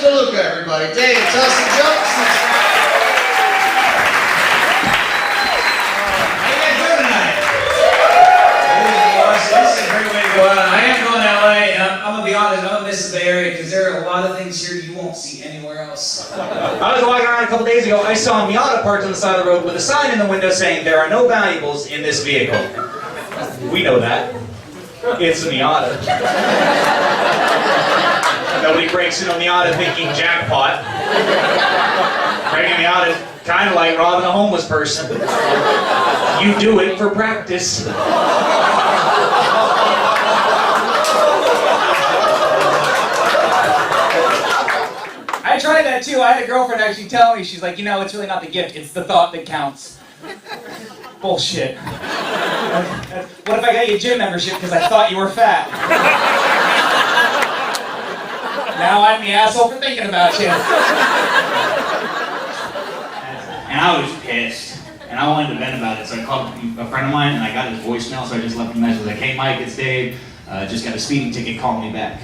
DeLuca, everybody. David, tell us some jokes. How you guys doing tonight? This is a great way to go out. I am going to LA, and I'm going to be honest, I'm going to miss the Bay Area because there are a lot of things here you won't see anywhere else. I was walking around a couple days ago. I saw a Miata parked on the side of the road with a sign in the window saying, "There are no valuables in this vehicle." We know that. It's a Miata. Nobody breaks into a Miata thinking jackpot. Breaking a Miata is kind of like robbing a homeless person. You do it for practice. I tried that too. I had a girlfriend actually tell me, she's like, you know, it's really not the gift, it's the thought that counts. Bullshit. What if I got you a gym membership because I thought you were fat? Now I'm the asshole for thinking about you. And I was pissed. And I wanted to vent about it, so I called a friend of mine and I got his voicemail, so I just left him a message like, "Hey Mike, it's Dave. Just got a speeding ticket, call me back."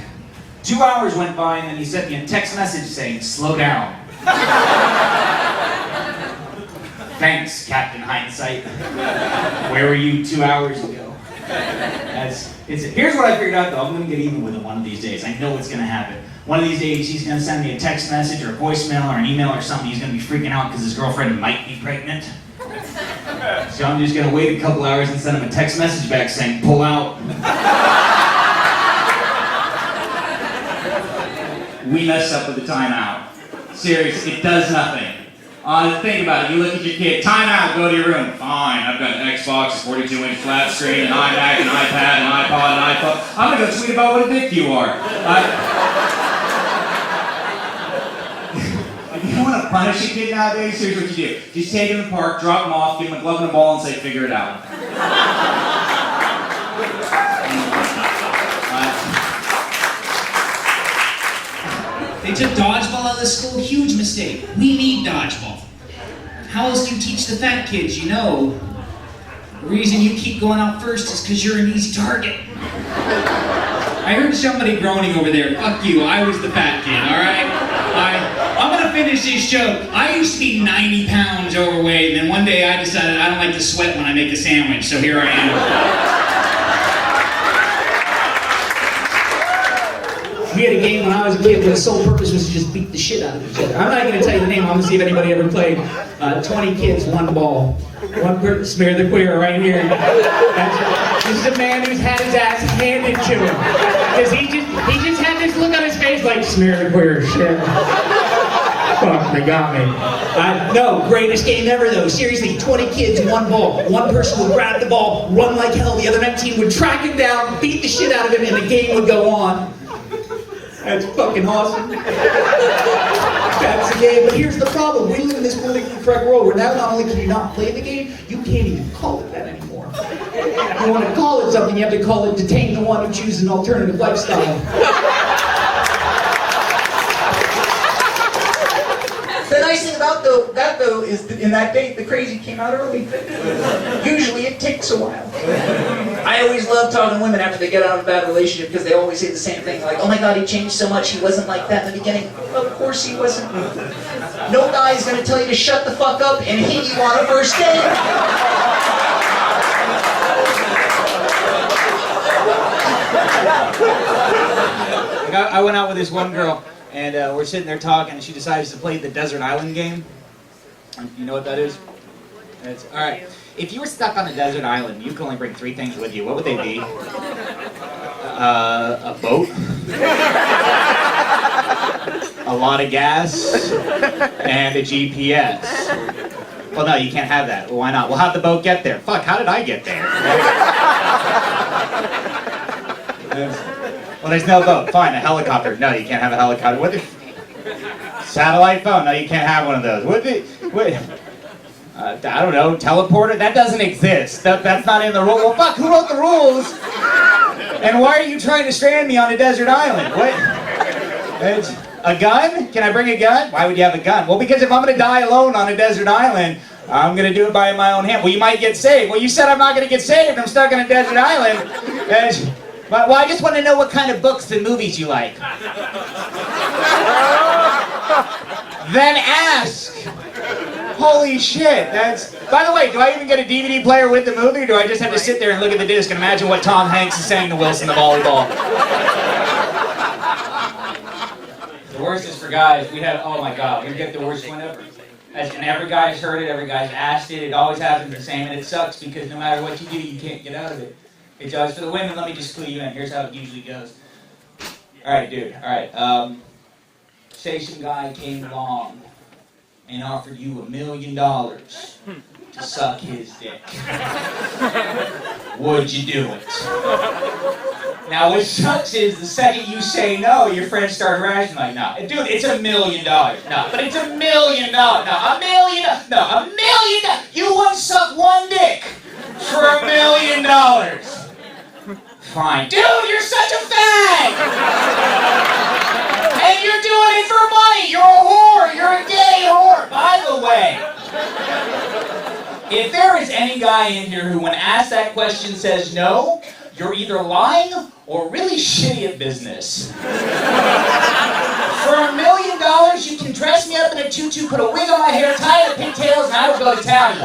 2 hours went by and then he sent me a text message saying, "Slow down." Thanks, Captain Hindsight. Where were you 2 hours ago? Here's what I figured out though, I'm gonna get even with him one of these days. I know it's gonna happen. One of these days he's gonna send me a text message or a voicemail or an email or something. He's gonna be freaking out because his girlfriend might be pregnant. So I'm just gonna wait a couple hours and send him a text message back saying, "Pull out." We messed up with the timeout. Seriously, it does nothing. Think about it. You look at your kid, timeout, go to your room. Fine, I've got an Xbox, a 42-inch flat screen, an iMac, an iPad, an iPod, an iPhone. I'm gonna go tweet about what a dick you are. If you want to punish a kid nowadays, here's what you do. Just take him to the park, drop him off, give him a glove and a ball, and say, "Figure it out." They took dodgeball out of the school, huge mistake. We need dodgeball. How else do you teach the fat kids? You know, the reason you keep going out first is because you're an easy target. I heard somebody groaning over there. Fuck you, I was the fat kid, alright? I'm gonna finish this joke. I used to be 90 pounds overweight, and then one day I decided I don't like to sweat when I make a sandwich, so here I am. We had a game when I was a kid where the sole purpose was to just beat the shit out of each other. I'm not going to tell you the name. I'm going to see if anybody ever played. 20 kids, one ball. One person, smear the queer right here. This is a man who's had his ass handed to him. Because he just had this look on his face like, smear the queer shit. Fuck, they got me. No, greatest game ever though. Seriously, 20 kids, one ball. One person would grab the ball, run like hell. The other 19 would track him down, beat the shit out of him, and the game would go on. That's fucking awesome. That's the game. But here's the problem. We live in this politically correct world where now not only can you not play the game, you can't even call it that anymore. If you want to call it something, you have to call it detain the one who chooses an alternative lifestyle. The nice thing about that though is that in that date the crazy came out early. Usually it takes a while. I always love talking to women after they get out of a bad relationship because they always say the same thing like, "Oh my God, he changed so much, he wasn't like that in the beginning." Of course he wasn't. No guy is going to tell you to shut the fuck up and hit you on a first date. I went out with this one girl, and we're sitting there talking, and she decides to play the Desert Island game. You know what that is? It's, all right. If you were stuck on a desert island, you could only bring 3 things with you. What would they be? A boat, a lot of gas, and a GPS. Well, no, you can't have that. Well, why not? Well, how'd the boat get there? Fuck, how did I get there? Well, there's no boat. Fine, a helicopter. No, you can't have a helicopter. What the... Satellite phone. No, you can't have one of those. What I don't know, teleporter? That doesn't exist. That's not in the rule. Well, fuck, who wrote the rules? And why are you trying to strand me on a desert island? What? A gun? Can I bring a gun? Why would you have a gun? Well, because if I'm going to die alone on a desert island, I'm going to do it by my own hand. Well, you might get saved. Well, you said I'm not going to get saved. I'm stuck on a desert island. Well, I just want to know what kind of books and movies you like. then ask. Holy shit, that's... By the way, do I even get a DVD player with the movie, or do I just have to sit there and look at the disc and imagine what Tom Hanks is saying to Wilson the volleyball? The worst is for guys. We have, oh my god, we get the worst one ever. And every guy's heard it, every guy's asked it, it always happens the same, and it sucks because no matter what you do, you can't get out of it. It does. For the women, let me just clue you in. Here's how it usually goes. Alright, dude, alright. Say some guy came along and offered you $1 million to suck his dick. Would you do it? Now what sucks is the second you say no, your friends start rationing like, no, dude, it's $1 million. No, but it's $1 million. No, $1 million. No, $1 million. You won't suck one dick for $1 million. Fine. Dude, you're such a fag! And you're doing it for money! You're a whore! You're a gay whore! By the way, if there is any guy in here who when asked that question says no, you're either lying or really shitty at business. For $1 million, you can dress me up in a tutu, put a wig on my hair, tie it in pigtails, and I will go to town.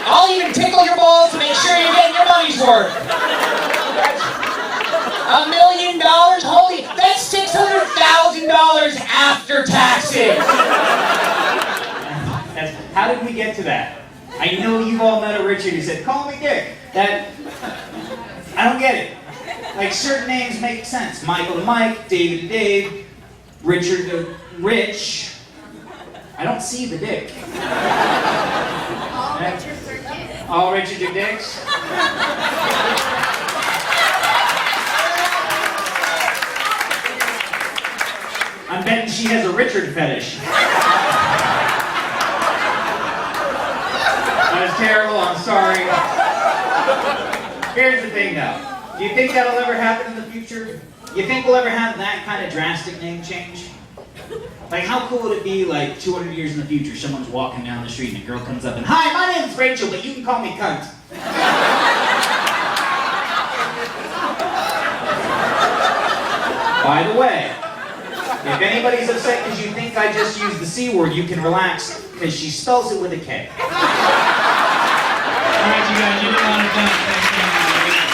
I'll even tickle your balls to make sure you're getting your money's worth. $1 million? Holy, that's $600,000 after taxes. How did we get to that? I know you've all met a Richard who said, call me Dick. That, I don't get it. Like, certain names make sense. Michael to Mike, David to Dave, Richard to Rich. I don't see the Dick. All Richards are dicks. All Richards are Dicks? I'm betting she has a Richard fetish. That was terrible, I'm sorry. Here's the thing though. Do you think that'll ever happen in the future? You think we'll ever have that kind of drastic name change? Like, how cool would it be, like, 200 years in the future, someone's walking down the street and a girl comes up and, hi, my name's Rachel, but you can call me cunt. By the way, if anybody's upset because you think I just used the C word, you can relax, because she spells it with a K. All right, you guys, you didn't want it done. Thanks,